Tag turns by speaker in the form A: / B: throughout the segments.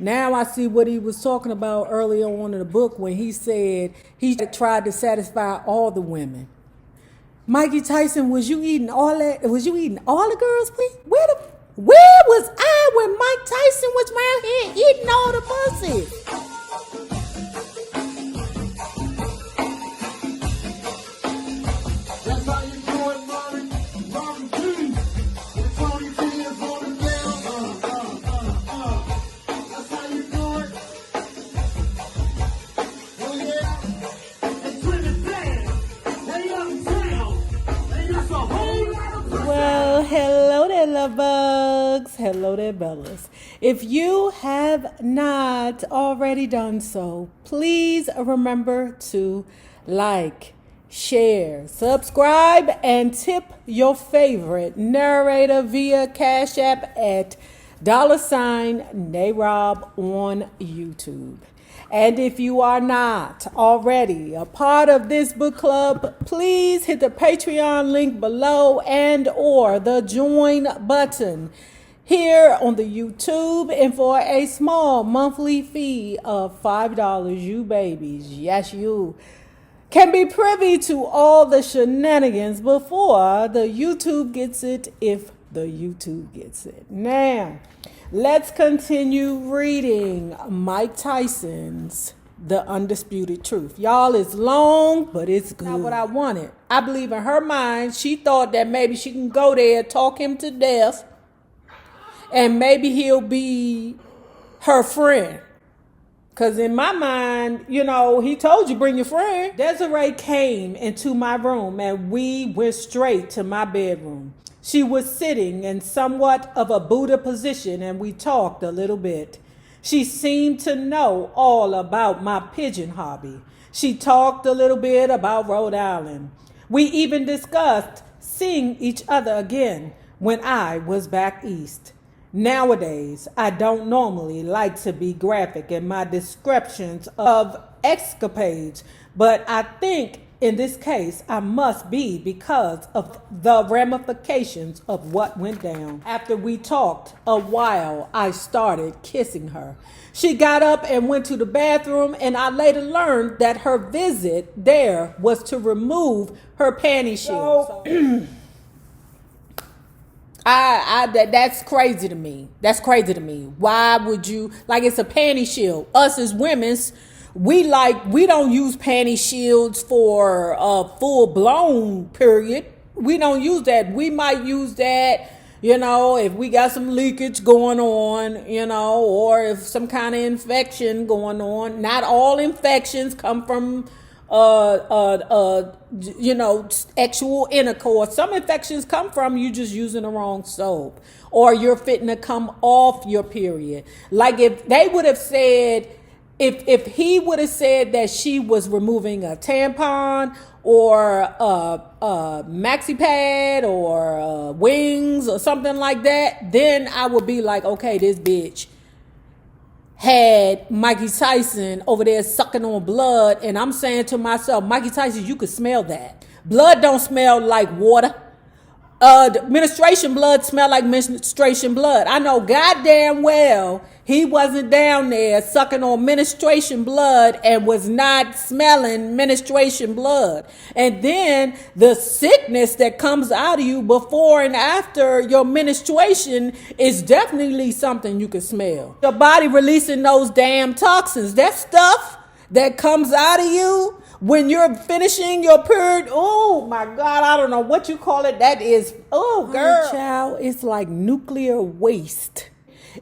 A: Now I see what he was talking about earlier on in the book when he said he tried to satisfy all the women. Mikey Tyson, was you eating all that? Was you eating all the girls, please? Where was I when Mike Tyson was around here eating all the pussy? Hello there, love bugs. Hello there, bellas. If you have not already done so, please remember to like, share, subscribe, and tip your favorite narrator via Cash App at $NAROB on YouTube. And if you are not already a part of this book club, please hit the Patreon link below and or the join button here on the YouTube. And for a small monthly fee of $5, you babies, yes you, can be privy to all the shenanigans before the YouTube gets it, if the YouTube gets it. Now, let's continue reading Mike Tyson's The Undisputed Truth. Y'all, it's long, but it's good. Not what I wanted. I believe in her mind, she thought that maybe she can go there, talk him to death, and maybe he'll be her friend. Because in my mind, you know, he told you bring your friend. Desiree came into my room and we went straight to my bedroom. She was sitting in somewhat of a Buddha position and we talked a little bit. She seemed to know all about my pigeon hobby. She talked a little bit about Rhode Island. We even discussed seeing each other again when I was back east. Nowadays, I don't normally like to be graphic in my descriptions of escapades, but I think in this case, I must be because of the ramifications of what went down. After we talked a while, I started kissing her. She got up and went to the bathroom, and I later learned that her visit there was to remove her panty shield. That's crazy to me. That's crazy to me. Why would you, like, it's a panty shield. Us as women's, we don't use panty shields for a full-blown period. We don't use that. We might use that, you know, if we got some leakage going on, you know, or if some kind of infection going on. Not all infections come from, you know, sexual intercourse. Some infections come from you just using the wrong soap, or you're fitting to come off your period. Like if they would have said, If he would have said that she was removing a tampon or a maxi pad or wings or something like that, then I would be like, okay, this bitch had Mikey Tyson over there sucking on blood. And I'm saying to myself, Mikey Tyson, you could smell that. Blood don't smell like water. The menstruation blood smell like menstruation blood. I know goddamn well he wasn't down there sucking on menstruation blood and was not smelling menstruation blood. And then the sickness that comes out of you before and after your menstruation is definitely something you can smell. Your body releasing those damn toxins. That stuff that comes out of you when you're finishing your period, oh my God, I don't know what you call it. That is, oh girl. Child, it's like nuclear waste.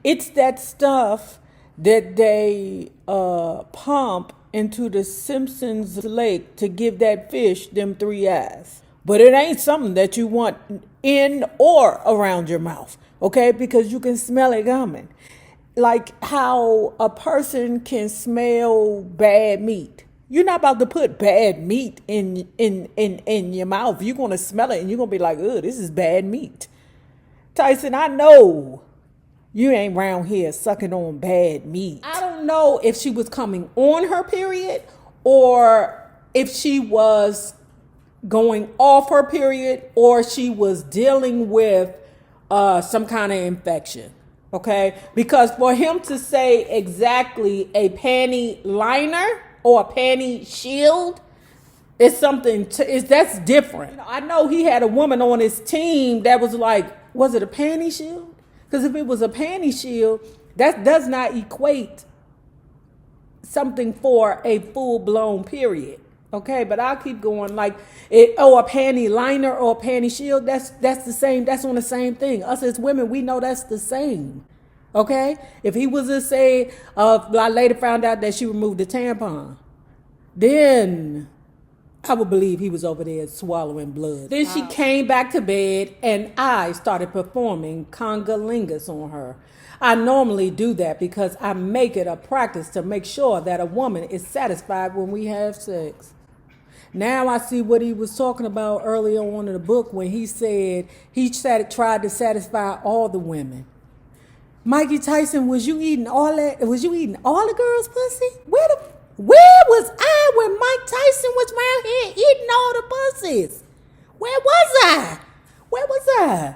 A: It's that stuff that they pump into the Simpsons lake to give that fish them 3 eyes. But it ain't something that you want in or around your mouth, okay? Because you can smell it coming. Like how a person can smell bad meat. You're not about to put bad meat in your mouth. You're going to smell it and you're going to be like, oh, this is bad meat. Tyson, I know you ain't around here sucking on bad meat. I don't know if she was coming on her period or if she was going off her period or she was dealing with some kind of infection. Okay, because for him to say exactly a panty liner or a panty shield is something that's different. I know he had a woman on his team that was like, was it a panty shield? Because if it was a panty shield, that does not equate something for a full-blown period. Okay, but I'll keep going. Like a panty liner or a panty shield, that's the same. That's on the same thing. Us as women, we know that's the same. Okay, if he was to say, I later found out that she removed the tampon, then I would believe he was over there swallowing blood. Then she came back to bed and I started performing conga-lingas on her. I normally do that because I make it a practice to make sure that a woman is satisfied when we have sex. Now I see what he was talking about earlier on in the book when he said tried to satisfy all the women. Mikey Tyson, was you eating all the girls' pussy? Where was I when Mike Tyson was around here eating all the pussies? Where was I? What was I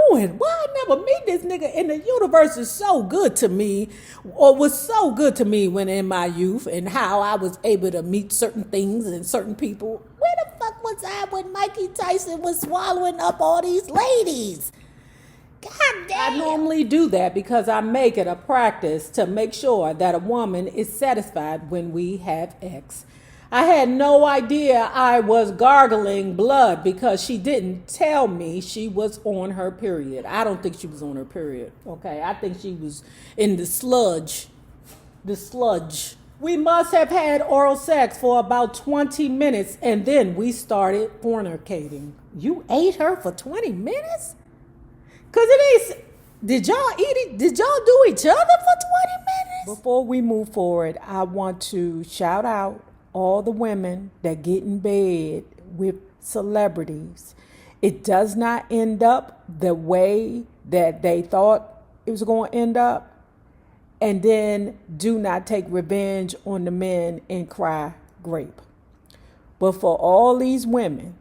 A: doing? Why I never meet this nigga? And the universe is so good to me, or was so good to me when in my youth, and how I was able to meet certain things and certain people. Where the fuck was I when Mikey Tyson was swallowing up all these ladies? God damn. I normally do that because I make it a practice to make sure that a woman is satisfied when we have sex. I had no idea I was gargling blood because she didn't tell me she was on her period. I don't think she was on her period, okay? I think she was in the sludge. We must have had oral sex for about 20 minutes and then we started fornicating. You ate her for 20 minutes? Because it ain't, did y'all eat it? Did y'all do each other for 20 minutes? Before we move forward, I want to shout out all the women that get in bed with celebrities. It does not end up the way that they thought it was going to end up. And then do not take revenge on the men and cry grape. But for all these women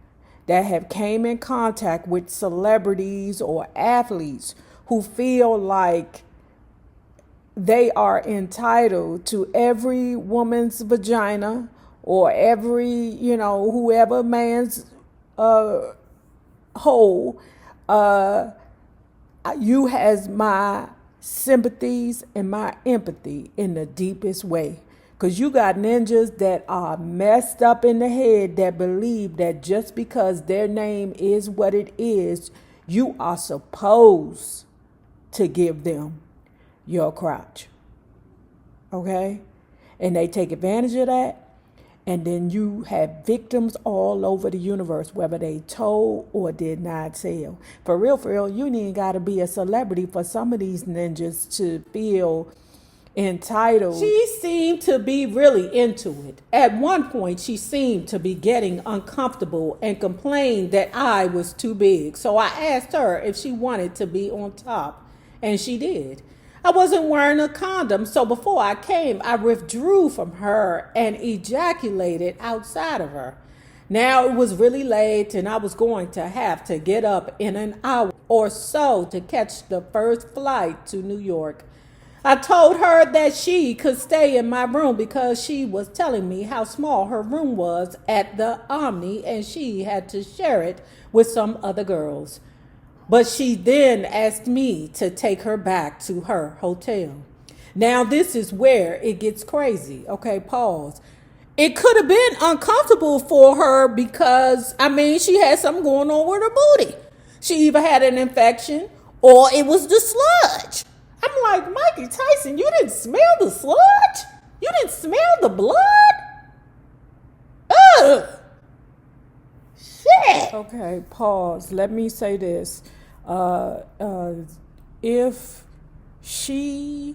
A: that have came in contact with celebrities or athletes who feel like they are entitled to every woman's vagina or every, whoever man's hole, you has my sympathies and my empathy in the deepest way. Because you got ninjas that are messed up in the head that believe that just because their name is what it is, you are supposed to give them your crotch. Okay? And they take advantage of that. And then you have victims all over the universe, whether they told or did not tell. For real, you ain't got to be a celebrity for some of these ninjas to feel entitled. She seemed to be really into it. At one point, she seemed to be getting uncomfortable and complained that I was too big. So I asked her if she wanted to be on top, and she did. I wasn't wearing a condom, so before I came, I withdrew from her and ejaculated outside of her. Now it was really late, and I was going to have to get up in an hour or so to catch the first flight to New York. I told her that she could stay in my room because she was telling me how small her room was at the Omni and she had to share it with some other girls. But she then asked me to take her back to her hotel. Now this is where it gets crazy. Okay, pause. It could have been uncomfortable for her because, she had something going on with her booty. She either had an infection or it was the sludge. I'm like, Mikey Tyson, you didn't smell the sludge? You didn't smell the blood? Ugh. Shit. Okay, pause. Let me say this. If she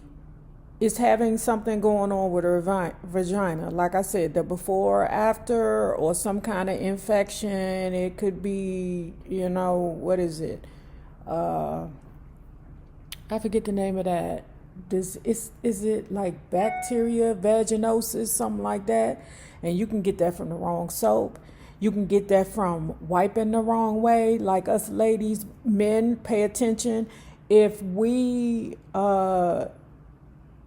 A: is having something going on with her vagina, like I said, the before or after or some kind of infection, it could be, what is it? I forget the name of that. Is it like bacteria, vaginosis, something like that? And you can get that from the wrong soap. You can get that from wiping the wrong way. Like us ladies, men, pay attention. if we,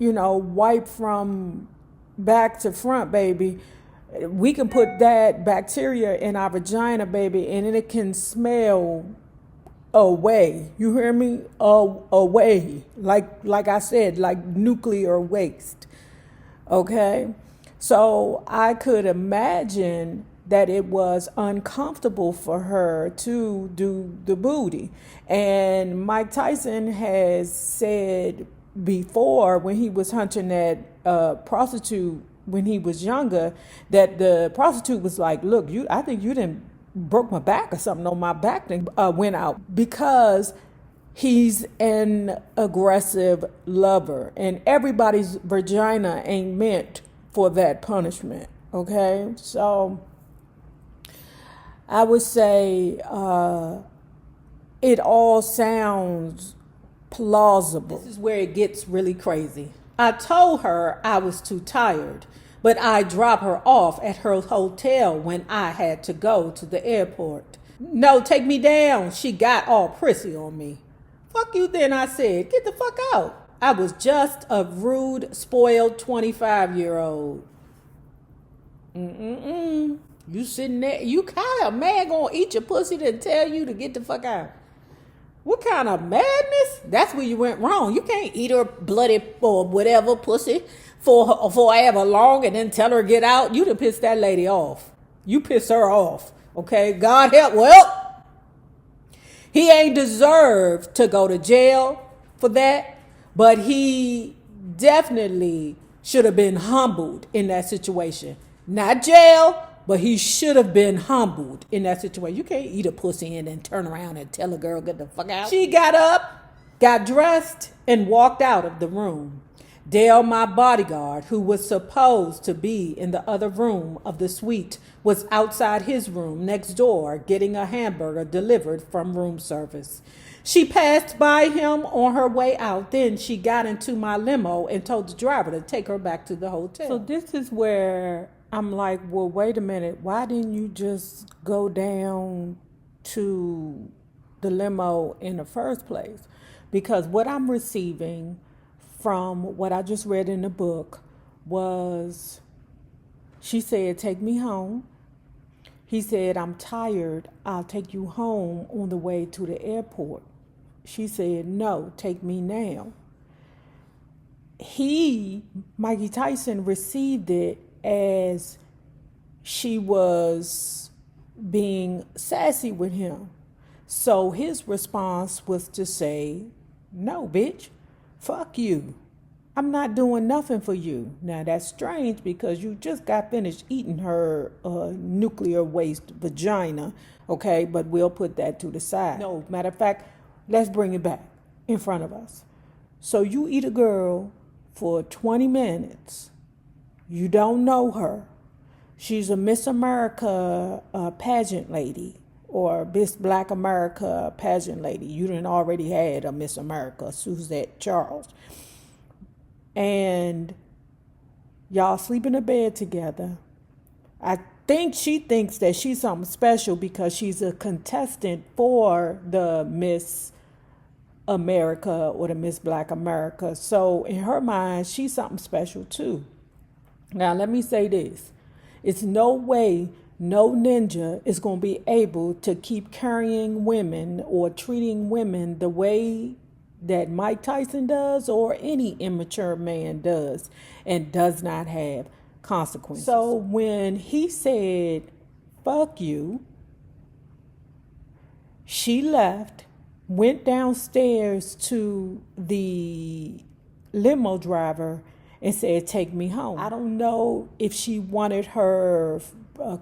A: wipe from back to front, baby, we can put that bacteria in our vagina, baby, and it can smell away. You hear me? Away. Like I said, like nuclear waste. Okay? So I could imagine that it was uncomfortable for her to do the booty. And Mike Tyson has said before, when he was hunting that prostitute when he was younger, that the prostitute was like, look, I think you didn't broke my back or something on my back, then went out, because he's an aggressive lover, and everybody's vagina ain't meant for that punishment. Okay, so I would say it all sounds plausible. This is where it gets really crazy. I told her I was too tired, but I dropped her off at her hotel when I had to go to the airport. No, take me down. She got all prissy on me. Fuck you then, I said. Get the fuck out. I was just a rude, spoiled 25-year-old. You sitting there, you kind of man gonna eat your pussy to tell you to get the fuck out. What kind of madness? That's where you went wrong. You can't eat her bloody or whatever pussy for however long and then tell her get out. You done pissed that lady off. You pissed her off. Okay, God help. Well, he ain't deserved to go to jail for that, but he definitely should have been humbled in that situation. Not jail, but he should have been humbled in that situation. You can't eat a pussy and then turn around and tell a girl get the fuck out. She got up, got dressed, and walked out of the room. Dale, my bodyguard, who was supposed to be in the other room of the suite, was outside his room next door getting a hamburger delivered from room service. She passed by him on her way out. Then she got into my limo and told the driver to take her back to the hotel. So this is where I'm like, well, wait a minute. Why didn't you just go down to the limo in the first place? Because what I'm receiving from what I just read in the book was, she said, take me home. He said, I'm tired. I'll take you home on the way to the airport. She said, no, take me now. Mikey Tyson, received it as she was being sassy with him. So his response was to say, no, bitch, fuck you. I'm not doing nothing for you. Now that's strange because you just got finished eating her nuclear waste vagina, okay? But we'll put that to the side. No, matter of fact, let's bring it back in front of us. So you eat a girl for 20 minutes. You don't know her. She's a Miss America pageant lady, or Miss Black America pageant lady. You done already had a Miss America, Suzette Charles. And y'all sleep in a bed together. I think she thinks that she's something special because she's a contestant for the Miss America or the Miss Black America. So in her mind, she's something special too. Now, let me say this. It's no way no ninja is going to be able to keep carrying women or treating women the way that Mike Tyson does or any immature man does and does not have consequences. So when he said, fuck you, she left, went downstairs to the limo driver and said, take me home. I don't know if she wanted her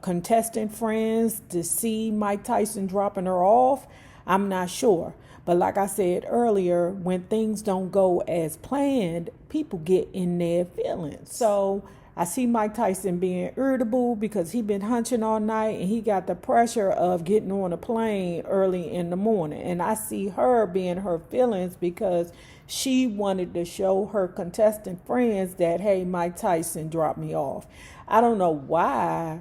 A: contestant friends to see Mike Tyson dropping her off. I'm not sure. But like I said earlier, when things don't go as planned, people get in their feelings. So I see Mike Tyson being irritable because he been hunching all night and he got the pressure of getting on a plane early in the morning. And I see her being her feelings because she wanted to show her contestant friends that, hey, Mike Tyson dropped me off. I don't know why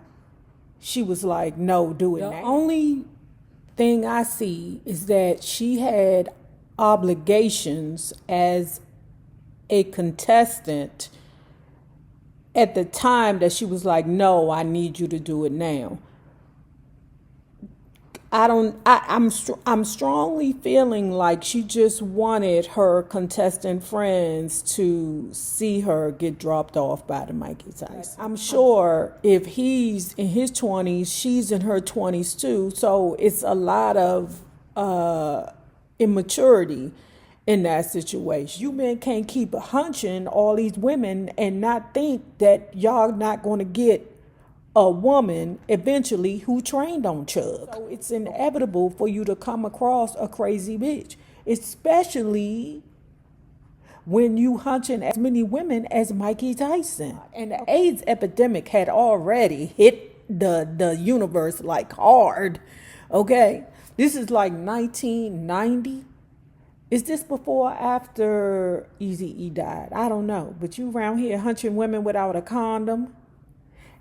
A: she was like, no, do it now. The only thing I see is that she had obligations as a contestant at the time that she was like, no, I need you to do it now. I'm strongly feeling like she just wanted her contestant friends to see her get dropped off by the Mikey Tyson. I'm sure if he's in his 20s, she's in her 20s too. So it's a lot of immaturity in that situation. You men can't keep hunching all these women and not think that y'all not going to get a woman eventually who trained on Chug. So it's inevitable for you to come across a crazy bitch, especially when you hunching as many women as Mikey Tyson. And the AIDS epidemic had already hit the universe like hard. Okay, this is like 1990. Is this before or after Eazy-E died? I don't know, but you around here hunching women without a condom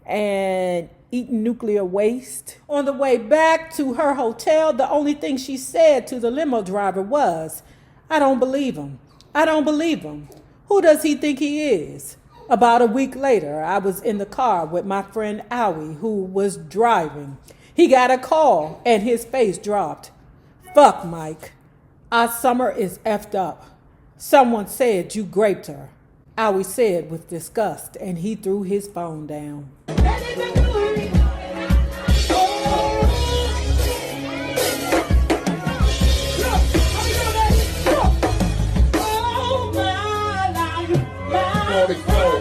A: and eating nuclear waste. On the way back to her hotel, the only thing she said to the limo driver was, I don't believe him. I don't believe him. Who does he think he is? About a week later, I was in the car with my friend Owie, who was driving. He got a call and his face dropped. Fuck, Mike. Our summer is effed up. Someone said you graped her. Owie said with disgust, and he threw his phone down.
B: Oh, my life.